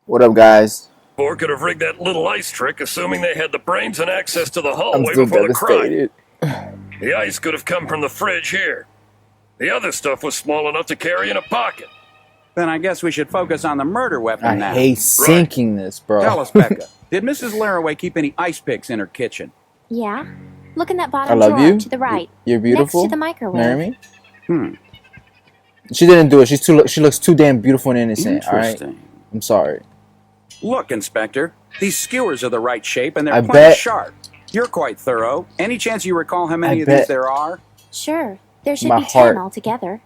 What up, guys? Or could have rigged that little ice trick, assuming they had the brains and access to the I'm hallway still before the crime. devastated. The ice could have come from the fridge here. The other stuff was small enough to carry in a pocket. Then I guess we should focus on the murder weapon now. I hate sinking this, bro. Tell us, Becca, did Mrs. Laraway keep any ice picks in her kitchen? Yeah. Look in that I bottom love drawer you. to the right. You're beautiful. Next to the microwave. Marry me? Hmm. She didn't do it. She looks too damn beautiful and innocent. All right. Interesting. I'm sorry. Look, Inspector, these skewers are the right shape and they're I plenty bet- sharp. You're quite thorough. Any chance you recall how many I of these bet- there are? Sure. There should My be heart. 10 altogether.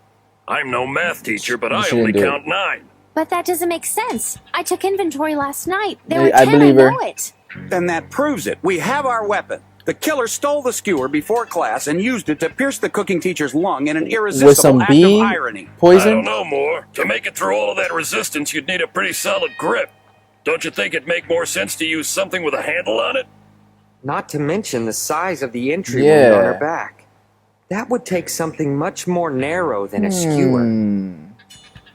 I'm no math teacher, but I shouldn't only do it. count 9. But that doesn't make sense. I took inventory last night. There were I 10, believe I her. know it. Then that proves it. We have our weapon. The killer stole the skewer before class and used it to pierce the cooking teacher's lung in an irresistible With some act bee of irony. I poison? don't know more. To make it through all of that resistance, you'd need a pretty solid grip. Don't you think it'd make more sense to use something with a handle on it? Not to mention the size of the entry Yeah. wound on her back. That would take something much more narrow than a skewer.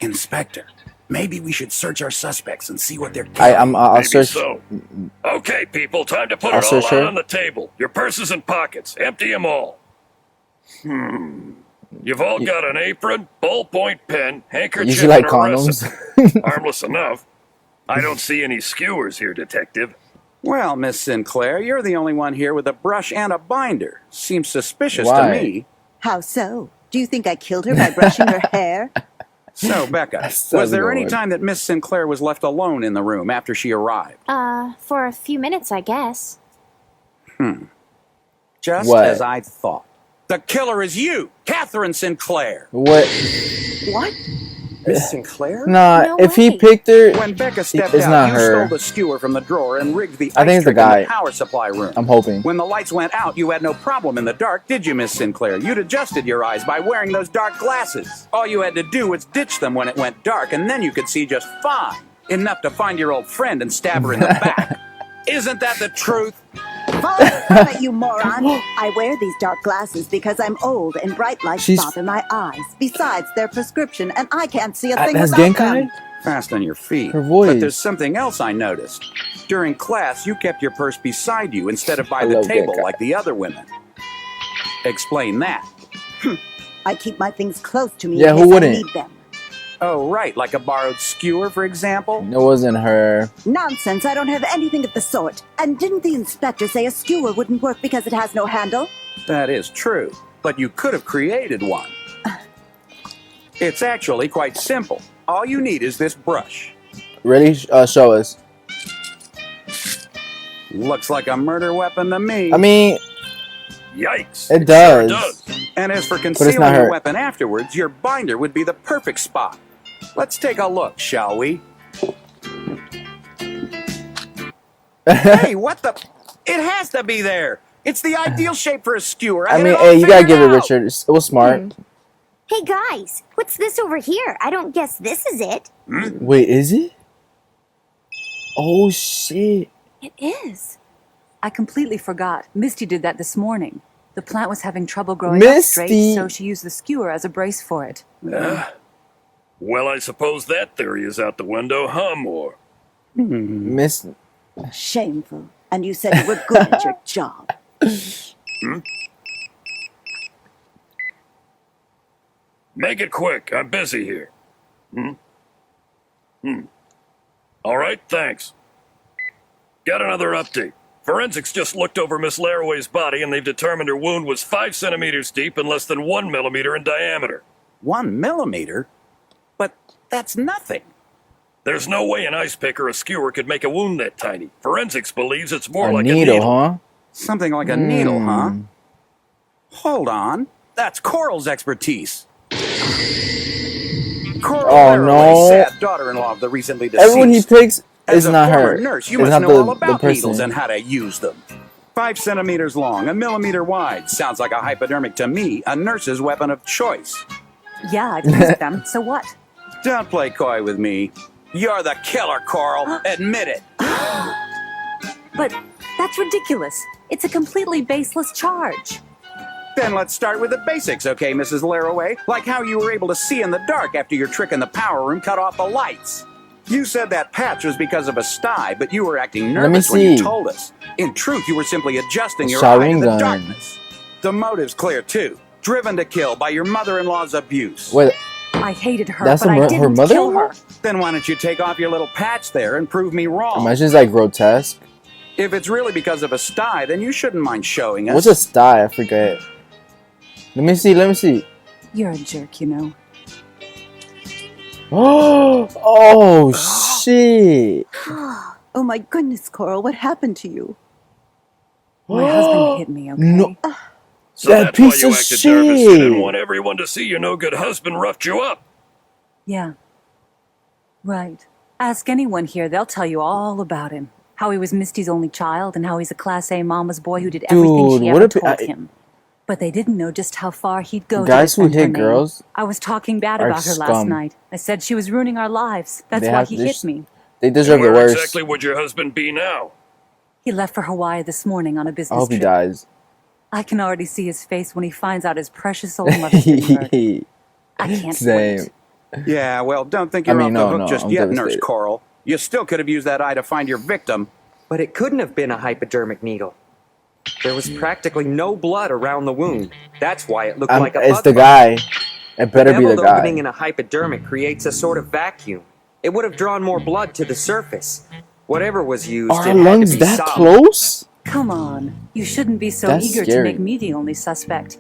Inspector, maybe we should search our suspects and see what they're carrying. I'll Maybe search. so. Okay, people, time to put I'll it all search out her. on the table. Your purses and pockets. Empty them all. You've all got an apron, ballpoint pen, handkerchief, Usually like and a condoms. recipe. Harmless enough. I don't see any skewers here, Detective. Well, Miss Sinclair, you're the only one here with a brush and a binder. Seems suspicious Why? to me. How so? Do you think I killed her by brushing her hair? So, Becca, Sounds was there any good. time that Miss Sinclair was left alone in the room after she arrived? For a few minutes, I guess. Just What? as I thought. The killer is you, Catherine Sinclair. What? What? Miss Sinclair? Nah, No if he way. picked her, When Becca stepped It's out, not you her. stole the skewer from the drawer and rigged the I think ice it's the trick in guy. the power supply room. I'm hoping. When the lights went out, you had no problem in the dark, did you, Miss Sinclair? You'd adjusted your eyes by wearing those dark glasses. All you had to do was ditch them when it went dark, and then you could see just fine. Enough to find your old friend and stab her in the back. Isn't that the truth? Fall from it, you moron! I wear these dark glasses because I'm old and bright lights She's- bother my eyes. Besides, they're prescription, and I can't see a thing That's without Genkai? them. Fast on your feet. Her voice. But there's something else I noticed. During class, you kept your purse beside you instead of by I the love table Genkai. like the other women. Explain that. I keep my things close to me Yeah, in who case I wouldn't? need them. Oh, right, like a borrowed skewer, for example? It wasn't her. Nonsense, I don't have anything of the sort. And didn't the inspector say a skewer wouldn't work because it has no handle? That is true, but you could have created one. It's actually quite simple. All you need is this brush. Really? Show us. Looks like a murder weapon to me. I mean, Yikes. It Sure does. does. And as for it's concealing not your her. weapon afterwards, your binder would be the perfect spot. Let's take a look, shall we? Hey, what the? It has to be there. It's the ideal shape for a skewer. I had mean, it all hey, you gotta figured give it, out. Richard. It was smart. Hey, guys. What's this over here? I don't guess this is it. Wait, is it? Oh shit! It is. I completely forgot. Misty did that this morning. The plant was having trouble growing up Misty. straight, so she used the skewer as a brace for it. Well, I suppose that theory is out the window, huh, Moore? Miss. Shameful. And you said you were good at your job. Make it quick. I'm busy here. All right, thanks. Got another update. Forensics just looked over Miss Laraway's body, and they've determined her wound was 5 centimeters deep and less than 1 millimeter in diameter. 1 millimeter? But that's nothing. There's no way an ice pick or a skewer could make a wound that tiny. Forensics believes it's more A like needle, a needle. huh? Something like a needle, huh? Hold on. That's Coral's expertise. Coral Oh, Laraway, no. sad daughter-in-law of the recently deceased. Everyone he picks As is a not former her. nurse, you It's must not know all the about needles person. and how to use them. 5 centimeters long, 1 millimeter wide. Sounds like a hypodermic to me, a nurse's weapon of choice. Yeah, I've used them. So what? Don't play coy with me. You're the killer, Coral. Admit it. But that's ridiculous. It's a completely baseless charge. Then let's start with the basics, okay, Mrs. Laraway? Like how you were able to see in the dark after your trick in the power room cut off the lights. You said that patch was because of a sty, but you were acting Let me nervous when you see. told us. In truth, you were simply adjusting your eye to the Sharingan. darkness. The motive's clear, too. Driven to kill by your mother-in-law's abuse. Wait, I hated her, That's but her I didn't kill mother-in-law? her. Then why don't you take off your little patch there and prove me wrong? imagine it's like grotesque. If it's really because of a sty, then you shouldn't mind showing us. What's a sty? I forget. Let me see. Let me see. You're a jerk, you know. Oh shit! Oh my goodness, Coral, what happened to you? My husband hit me, okay? No. So That that's piece why you of acted nervous. You didn't shit. want everyone to see your no-good husband roughed you up. Yeah. Right. Ask anyone here, they'll tell you all about him. How he was Misty's only child and how he's a Class A mama's boy who did everything Dude, she what ever if told him. But they didn't know just how far he'd go Guys to who defend her hit name. girls I was talking bad are about her last scum. night. I said she was ruining our lives. That's They why have he this- hit me. They deserve the Where worst. exactly would your husband be now? He left for Hawaii this morning on a I business hope he trip. dies. I can already see his face when he finds out his precious old mother's been murdered. I can't Same. wait. Yeah, well, don't think I you're mean, off the no, hook no, just I'm yet, Nurse devastated. Coral. You still could have used that eye to find your victim. But it couldn't have been a hypodermic needle. There was practically no blood around the wound. That's why it looked like a It's bug the bite. guy. It better be the beveled opening guy. in a hypodermic creates a sort of vacuum. It would have drawn more blood to the surface. Whatever was used, Are it our had to lungs be that solid. close? Come on. You shouldn't be so That's eager scary. to make me the only suspect.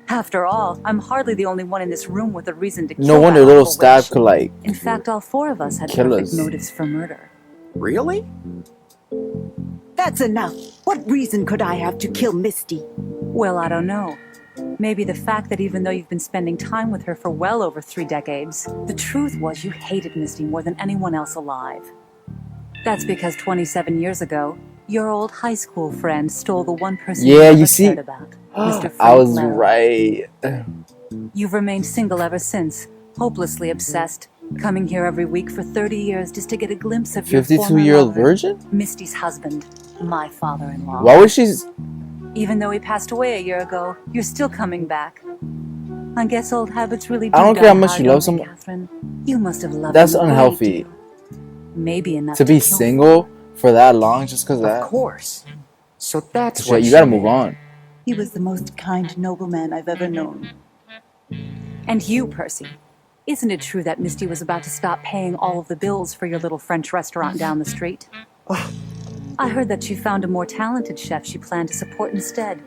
After all, I'm hardly the only one in this room with a reason to kill No wonder that little awful stab witch. could like In fact, all four of us had kill perfect us. motives for murder. Really? That's enough. What reason could I have to kill Misty? Well, I don't know. Maybe the fact that even though you've been spending time with her for well over 3 decades, the truth was you hated Misty more than anyone else alive. That's because 27 years ago, your old high school friend stole the one person Yeah, you you never see- cared about, Mr. Frank I was Laramie. right. You've remained single ever since, hopelessly obsessed, coming here every week for 30 years just to get a glimpse of your former 52-year-old lover, virgin? Misty's husband, my father-in-law. Why would she? Even though he passed away a year ago, you're still coming back. I guess old habits really do I don't die care how much hard, you don't love they, someone. Catherine? You must have loved That's him a great unhealthy. deal. Maybe enough To be kill single for that long just because of Of that? course. So that's Shit, what you she gotta meant. move on. He was the most kind, noble man I've ever known. And you, Percy. Isn't it true that Misty was about to stop paying all of the bills for your little French restaurant down the street? I heard that she found a more talented chef she planned to support instead.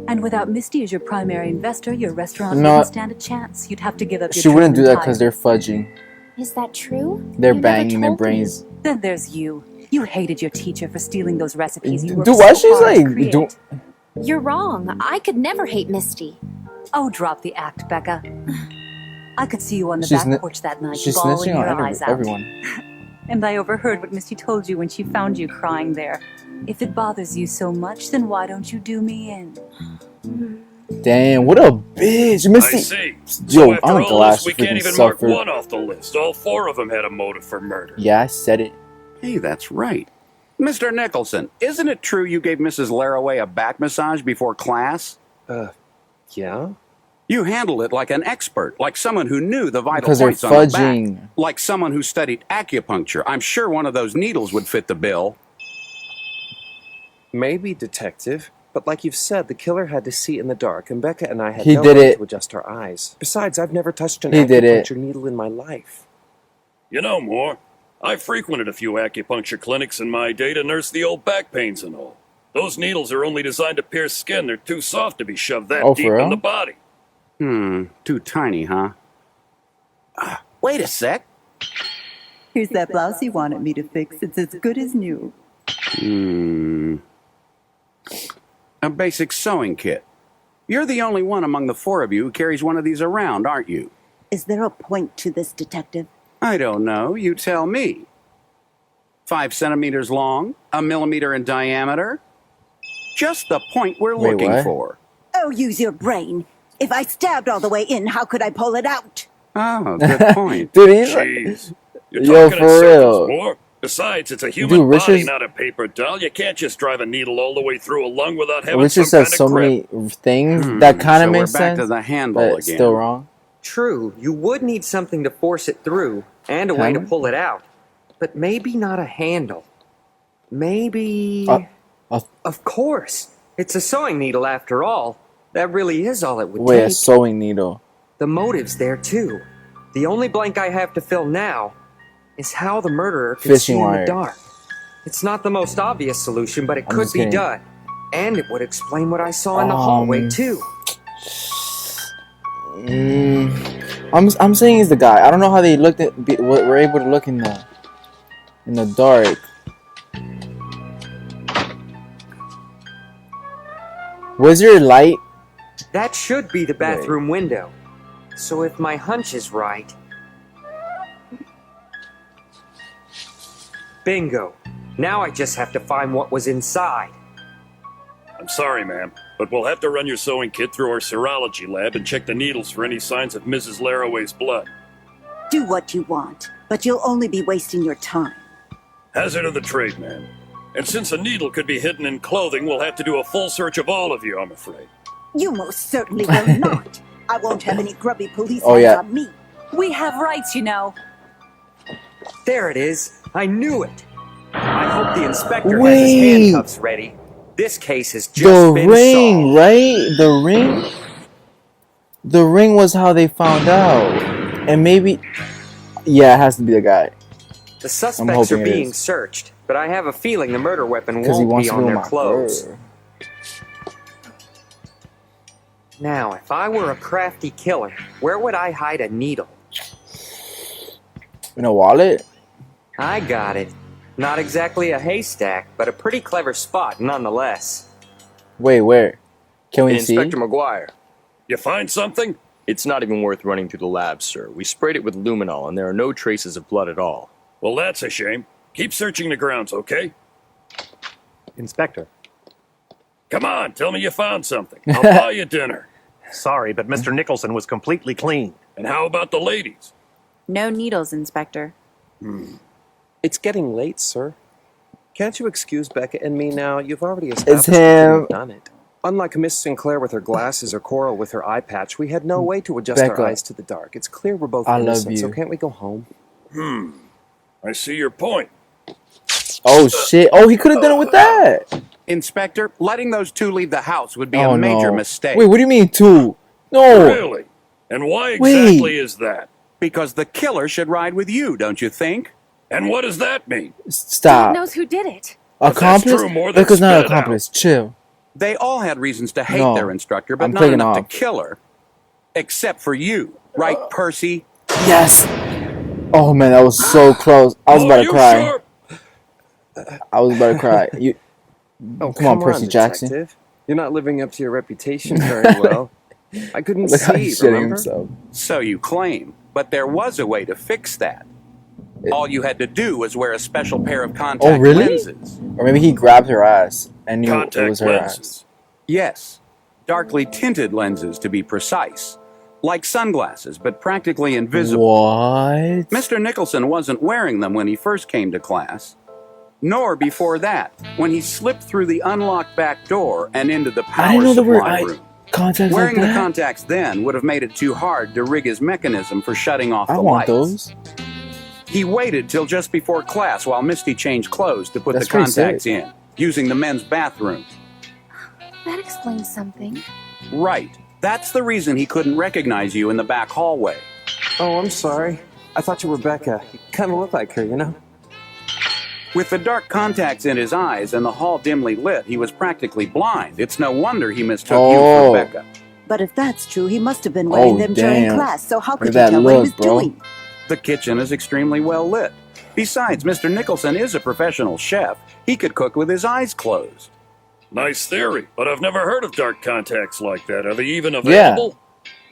And without Misty as your primary investor, your restaurant No, wouldn't stand a chance. You'd have to give up your She wouldn't do dream that because entirely. they're fudging. Is that true? They're You never banging their told me. brains. Then there's you. You hated your teacher for stealing those recipes you worked Dude, why so she's hard to like create. do? You're wrong. I could never hate Misty. Oh, drop the act, Becca. I could see you on the She's back ni- porch that night, She's bawling snitching your on eyes out. everyone. And I overheard what Misty told you when she found you crying there. If it bothers you so much, then why don't you do me in? Damn, what a bitch, I Misty. see. Yo, So after I'm all glad this, she we can't freaking even mark suffered. one off the list. All four of them had a motive for murder. Yeah, I said it. Hey, that's right. Mr. Nicholson, isn't it true you gave Mrs. Laraway a back massage before class? Yeah? You handled it like an expert, like someone who knew the vital Because they're points on the back. fudging. Like someone who studied acupuncture. I'm sure one of those needles would fit the bill. Maybe, Detective. But like you've said, the killer had to see in the dark, and Becca and I had He no did way it. to adjust our eyes. Besides, I've never touched an He did it. acupuncture needle in my life. You know, Moore, I've frequented a few acupuncture clinics in my day to nurse the old back pains and all. Those needles are only designed to pierce skin. They're too soft to be shoved that Oh, for deep in real? the body. Too tiny, huh? Wait a sec. Here's that blouse you wanted me to fix. It's as good as new. A basic sewing kit. You're the only one among the four of you who carries one of these around, aren't you? Is there a point to this, Detective? I don't know. You tell me. 5 centimeters long, 1 millimeter in diameter. Just the point we're Wait, looking what? for. Oh, use your brain. If I stabbed all the way in, how could I pull it out? Oh, good point. Dude, he's like, Jeez. You're Yo, talking for in circles, real. Moore. Besides, it's a human Dude, body, Richard's- not a paper doll. You can't just drive a needle all the way through a lung without having Richard some says kind so of grip. many things that kind of so makes we're back sense, to the handle but again. still wrong. True, you would need something to force it through, and a way to Hammer? pull it out. But maybe not a handle. Maybe... Of course. It's a sewing needle after all. That really is all it would Wait, take. a sewing needle. The motive's there too. The only blank I have to fill now is how the murderer could Fishing see in wire. the dark. It's not the most obvious solution, but it I'm could just be kidding. done. And it would explain what I saw in the hallway too. I'm saying it's the guy. I don't know how they looked at. Were able to look in the dark. Was there a light? That should be the bathroom window. So if my hunch is right... Bingo. Now I just have to find what was inside. I'm sorry, ma'am, but we'll have to run your sewing kit through our serology lab and check the needles for any signs of Mrs. Laraway's blood. Do what you want, but you'll only be wasting your time. Hazard of the trade, ma'am. And since a needle could be hidden in clothing, we'll have to do a full search of all of you, I'm afraid. You most certainly will not. I won't have any grubby police Oh, hands yeah. on me. We have rights, you know. There it is. I knew it. I hope the inspector has Wait. his handcuffs ready. This case has just The been ring, solved. right? The ring? The ring was how they found out. And maybe... Yeah, it has to be the guy. The suspects are hoping it being is. searched, but I have a feeling the murder weapon Because he won't wants be to on be their my clothes. girl. Now, if I were a crafty killer, where would I hide a needle? In a wallet? I got it. Not exactly a haystack, but a pretty clever spot nonetheless. Wait, where? Can we see? Inspector McGuire. You find something? It's not even worth running through the lab, sir. We sprayed it with luminol, and there are no traces of blood at all. Well, that's a shame. Keep searching the grounds, okay? Inspector. Come on, tell me you found something. I'll buy you dinner. Sorry, but Mr. Nicholson was completely clean. And how about the ladies? No needles, Inspector. It's getting late, sir. Can't you excuse Becca and me now? You've already established It's that him. we've done it. Unlike Miss Sinclair with her glasses or Coral with her eye patch, we had no way to adjust Becca. our eyes to the dark. It's clear we're both I love innocent, so you. can't we go home? I see your point. Oh, shit. Oh, he could have done it with that. Inspector, letting those two leave the house would be Oh, a major no. mistake. Wait, what do you mean two? No. Really? And why Wait. exactly is that? Because the killer should ride with you, don't you think? And what does that mean? Stop. God knows who did it. Accomplice? true, more than Becca's not spit an it out. accomplice. Chill. They all had reasons to hate No. their instructor, but I'm not clicking enough off. to kill her. Except for you, right, Percy? Yes. Oh, man, that was so close. I was about to you cry. sure? I was about to cry. You. Oh, Come on, Percy Jackson. detective. You're not living up to your reputation very well. I couldn't Look how see, he's shitting remember? himself. So you claim. But there was a way to fix that. All you had to do was wear a special pair of contact really? lenses. Or maybe he grabbed her ass and knew it Contact was her lenses. ass. Yes, darkly tinted lenses to be precise. Like sunglasses, but practically invisible. What? Mr. Nicholson wasn't wearing them when he first came to class. Nor before that, when he slipped through the unlocked back door and into the I power didn't know there were supply room. contacts Wearing like the that. contacts then would have made it too hard to rig his mechanism for shutting off I the want lights. those. He waited till just before class while Misty changed clothes to put That's the pretty contacts sick. in, using the men's bathroom. That explains something. Right. That's the reason he couldn't recognize you in the back hallway. Oh, I'm sorry. I thought you were Becca. You kind of look like her, you know? With the dark contacts in his eyes and the hall dimly lit, he was practically blind. It's no wonder he mistook you Oh. for Becca. But if that's true, he must have been wearing Oh, them during damn. class, so how could Look you at that tell what he look, was bro. doing? The kitchen is extremely well lit. Besides, Mr. Nicholson is a professional chef. He could cook with his eyes closed. Nice theory, but I've never heard of dark contacts like that. Are they even available?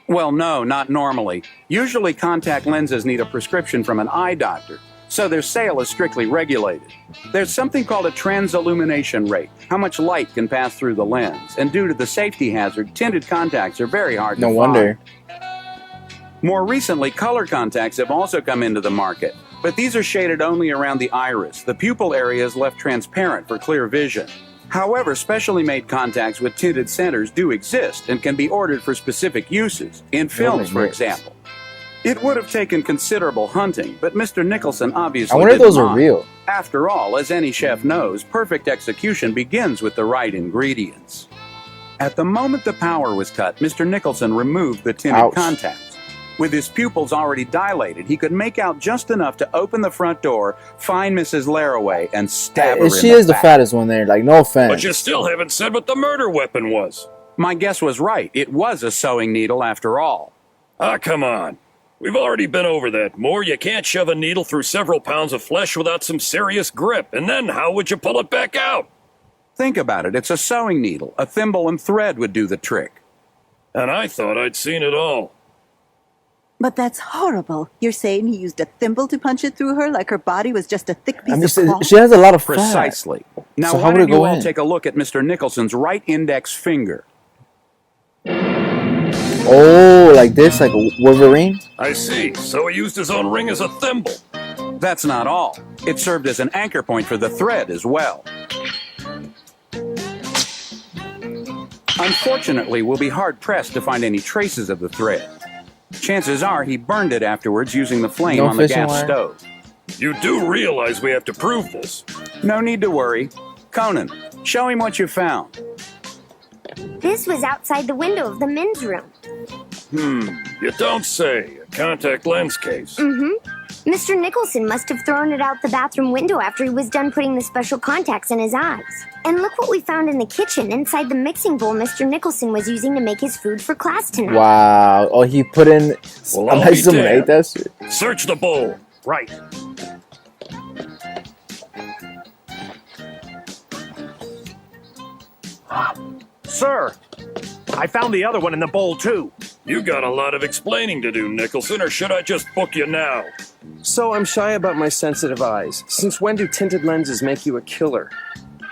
Well, no, not normally. Usually contact lenses need a prescription from an eye doctor, so their sale is strictly regulated. There's something called a transillumination rate, how much light can pass through the lens, and due to the safety hazard, tinted contacts are very hard No to wonder. find. More recently, color contacts have also come into the market, but these are shaded only around the iris. The pupil area is left transparent for clear vision. However, specially made contacts with tinted centers do exist and can be ordered for specific uses, in films, for makes. example. It would have taken considerable hunting, but Mr. Nicholson obviously I wonder if didn't those are mind. real. After all, as any chef knows, perfect execution begins with the right ingredients. At the moment the power was cut, Mr. Nicholson removed the tinted Ouch. contacts. With his pupils already dilated, he could make out just enough to open the front door, find Mrs. Laraway, and stab her She in the is the back. fattest one there. Like, no offense. But you still haven't said what the murder weapon was. My guess was right. It was a sewing needle after all. Ah, come on. We've already been over that. More, you can't shove a needle through several pounds of flesh without some serious grip. And then how would you pull it back out? Think about it. It's a sewing needle. A thimble and thread would do the trick. And I thought I'd seen it all. But that's horrible. You're saying he used a thimble to punch it through her like her body was just a thick piece of cloth? she has a lot of fat. Precisely. Now, So how why would don't it you go all in? take a look at Mr. Nicholson's right index finger? Oh, like this? Like a Wolverine? I see. So he used his own ring as a thimble. That's not all. It served as an anchor point for the thread as well. Unfortunately, we'll be hard-pressed to find any traces of the thread. Chances are he burned it afterwards using the flame No on the fishing gas wire? stove. You do realize we have to prove this. No need to worry. Conan, show him what you found. This was outside the window of the men's room. You don't say. A contact lens case. Mr. Nicholson must have thrown it out the bathroom window after he was done putting the special contacts in his eyes. And look what we found in the kitchen inside the mixing bowl Mr. Nicholson was using to make his food for class tonight. Wow. Oh, he put in. Well, I I'll bet be someone damned. ate that shit. Search the bowl. Right. Sir, I found the other one in the bowl, too. You got a lot of explaining to do, Nicholson, or should I just book you now? So I'm shy about my sensitive eyes. Since when do tinted lenses make you a killer?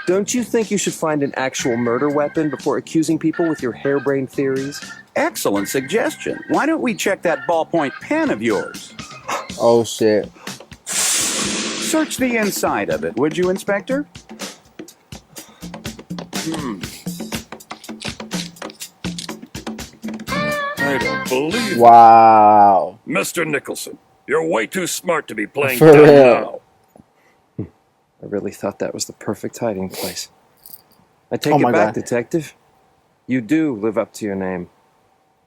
Don't you think you should find an actual murder weapon before accusing people with your harebrained theories? Excellent suggestion. Why don't we check that ballpoint pen of yours? Oh, shit. Search the inside of it, would you, Inspector? I don't believe it. Wow. Mr. Nicholson, you're way too smart to be playing For dumb real. now. I really thought that was the perfect hiding place. I take Oh it my back, God. Detective. You do live up to your name.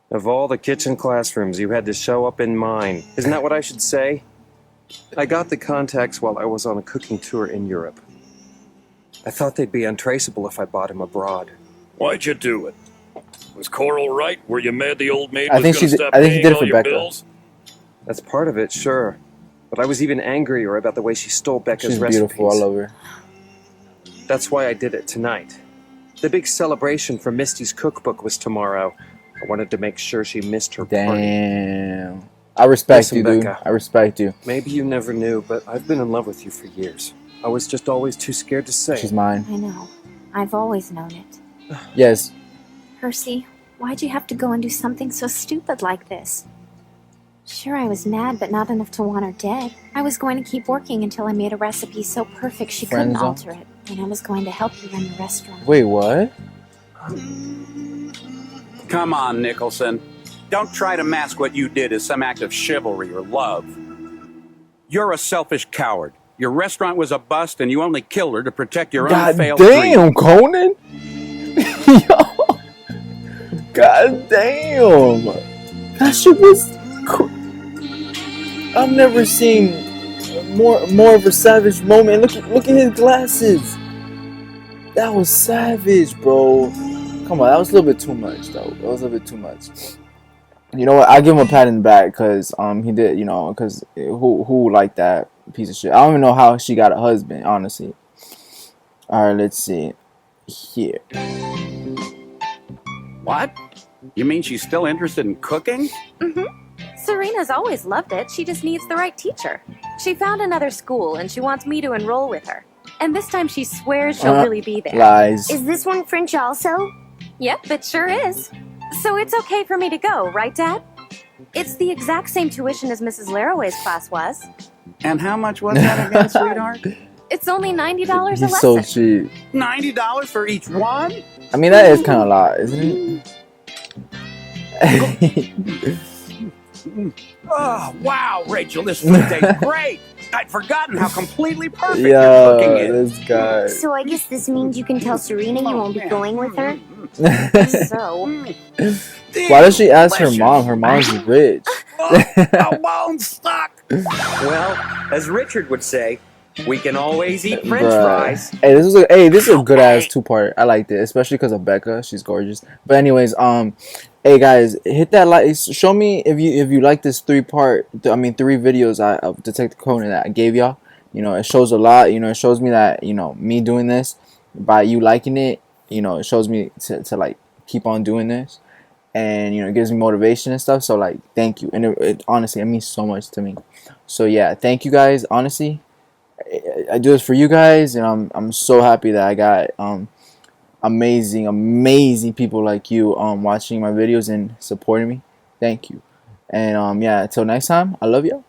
Of all the kitchen classrooms, you had to show up in mine. Isn't that what I should say? I got the contacts while I was on a cooking tour in Europe. I thought they'd be untraceable if I bought them abroad. Why'd you do it? Was Coral right? Were you mad the old maid I was think going to she did- stop I think she paying did it all for your Becca. bills? That's part of it, sure. But I was even angrier about the way she stole Becca's She's recipes. beautiful all over. That's why I did it tonight. The big celebration for Misty's cookbook was tomorrow. I wanted to make sure she missed her party. Damn. I respect Listen, you, dude. Becca. I respect you. Maybe you never knew, but I've been in love with you for years. I was just always too scared to say. She's mine. I know. I've always known it. Yes. Percy, why'd you have to go and do something so stupid like this? Sure, I was mad, but not enough to want her dead. I was going to keep working until I made a recipe so perfect she couldn't Friend zone? alter it. And I was going to help you run the restaurant. Wait, what? Come on, Nicholson. Don't try to mask what you did as some act of chivalry or love. You're a selfish coward. Your restaurant was a bust and you only killed her to protect your own God failed damn, dream. Conan! Yo! God damn! That shit was... I've never seen more of a savage moment. Look at his glasses. That was savage, bro. Come on, that was a little bit too much, though. That was a little bit too much. You know what? I give him a pat in the back because he did. You know, because who like that piece of shit? I don't even know how she got a husband, honestly. All right, let's see here. What? You mean she's still interested in cooking? Serena's always loved it. She just needs the right teacher. She found another school and she wants me to enroll with her. And this time she swears she'll really be there. Lies. Is this one French also? Yep, it sure is. So it's okay for me to go, right, Dad? It's the exact same tuition as Mrs. Laraway's class was. And how much was that again, sweetheart? It's only $90 a lesson. He's so cheap. $90 for each one? I mean, that is kind of a lot, isn't it? Oh, wow, Rachel, this food tastes great. I'd forgotten how completely perfect your Yo, cooking is. this guy. So I guess this means you can tell Serena you won't be going with her? So, Why does she ask her mom? Her mom's rich. The bone stuck. Well, as Richard would say, we can always eat French Bruh. fries. Hey, this is a good ass 2-part. I liked it, especially because of Becca. She's gorgeous. But anyways, hey guys, hit that like. Show me if you like this 3-part. I mean 3 videos of Detective Conan that I gave y'all. You know, it shows a lot. You know, it shows me that me doing this by you liking it. You know, it shows me to like keep on doing this, and it gives me motivation and stuff. So like, thank you, and it honestly it means so much to me. So yeah, thank you guys. Honestly, I do this for you guys, and I'm so happy that I got amazing people like you watching my videos and supporting me. Thank you, and yeah, until next time, I love you.